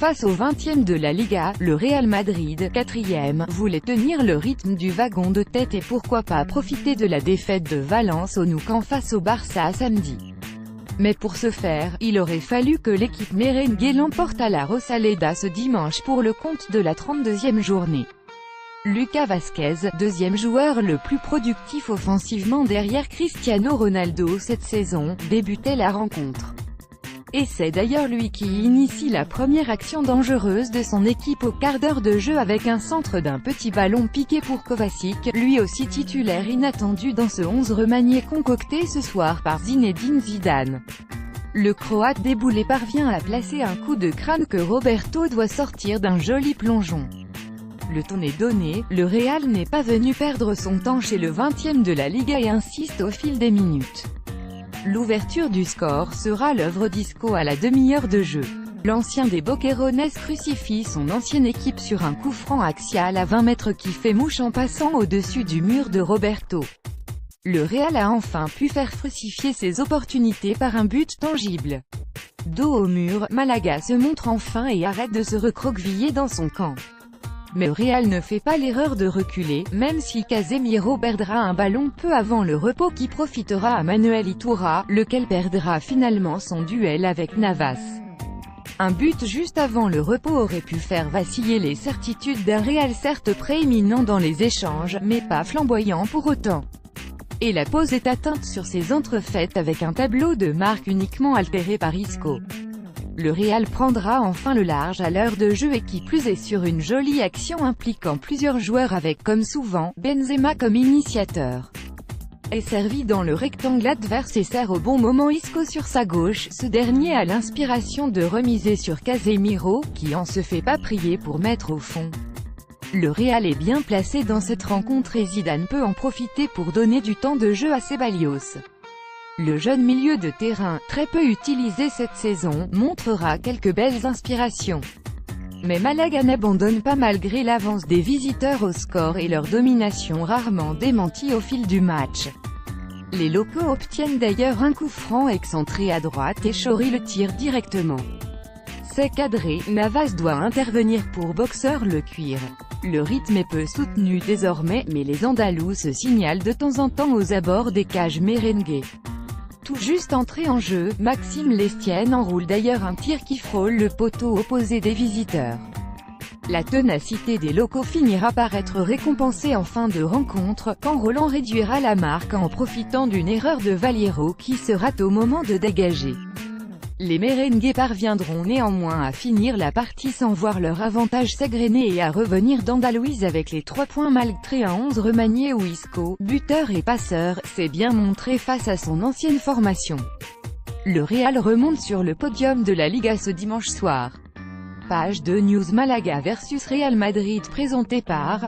Face au 20e de la Liga, le Real Madrid, 4e, voulait tenir le rythme du wagon de tête et pourquoi pas profiter de la défaite de Valence au Nou Camp face au Barça samedi. Mais pour ce faire, il aurait fallu que l'équipe merengue l'emporte à la Rosaleda ce dimanche pour le compte de la 32e journée. Lucas Vázquez, deuxième joueur le plus productif offensivement derrière Cristiano Ronaldo cette saison, débutait la rencontre. Et c'est d'ailleurs lui qui initie la première action dangereuse de son équipe au quart d'heure de jeu avec un centre d'un petit ballon piqué pour Kovacic, lui aussi titulaire inattendu dans ce 11 remanié concocté ce soir par Zinedine Zidane. Le Croate déboulé parvient à placer un coup de crâne que Roberto doit sortir d'un joli plongeon. Le ton est donné, le Real n'est pas venu perdre son temps chez le 20e de la Liga et insiste au fil des minutes. L'ouverture du score sera l'œuvre d'Isco à la demi-heure de jeu. L'ancien des Boquerones crucifie son ancienne équipe sur un coup franc axial à 20 mètres qui fait mouche en passant au-dessus du mur de Roberto. Le Real a enfin pu faire fructifier ses opportunités par un but tangible. Dos au mur, Malaga se montre enfin et arrête de se recroqueviller dans son camp. Mais le Real ne fait pas l'erreur de reculer, même si Casemiro perdra un ballon peu avant le repos qui profitera à Manuel Iturra, lequel perdra finalement son duel avec Navas. Un but juste avant le repos aurait pu faire vaciller les certitudes d'un Real certes prééminent dans les échanges, mais pas flamboyant pour autant. Et la pause est atteinte sur ses entrefaites avec un tableau de marque uniquement altéré par Isco. Le Real prendra enfin le large à l'heure de jeu et qui plus est sur une jolie action impliquant plusieurs joueurs avec comme souvent, Benzema comme initiateur. Est servi dans le rectangle adverse et sert au bon moment Isco sur sa gauche, ce dernier a l'inspiration de remiser sur Casemiro, qui en se fait pas prier pour mettre au fond. Le Real est bien placé dans cette rencontre et Zidane peut en profiter pour donner du temps de jeu à Ceballos. Le jeune milieu de terrain, très peu utilisé cette saison, montrera quelques belles inspirations. Mais Malaga n'abandonne pas malgré l'avance des visiteurs au score et leur domination rarement démentie au fil du match. Les locaux obtiennent d'ailleurs un coup franc excentré à droite et Chori le tire directement. C'est cadré, Navas doit intervenir pour boxer le cuir. Le rythme est peu soutenu désormais, mais les Andalous se signalent de temps en temps aux abords des cages merengue. Tout juste entré en jeu, Maxime Lestienne enroule d'ailleurs un tir qui frôle le poteau opposé des visiteurs. La ténacité des locaux finira par être récompensée en fin de rencontre, quand Roland réduira la marque en profitant d'une erreur de Valero qui se rate au moment de dégager. Les merengues parviendront néanmoins à finir la partie sans voir leur avantage s'égrener et à revenir d'Andalouse avec les 3 points malgré un 11 remanié où Isco, buteur et passeur, s'est bien montré face à son ancienne formation. Le Real remonte sur le podium de la Liga ce dimanche soir. Page 2 News Malaga vs Real Madrid présentée par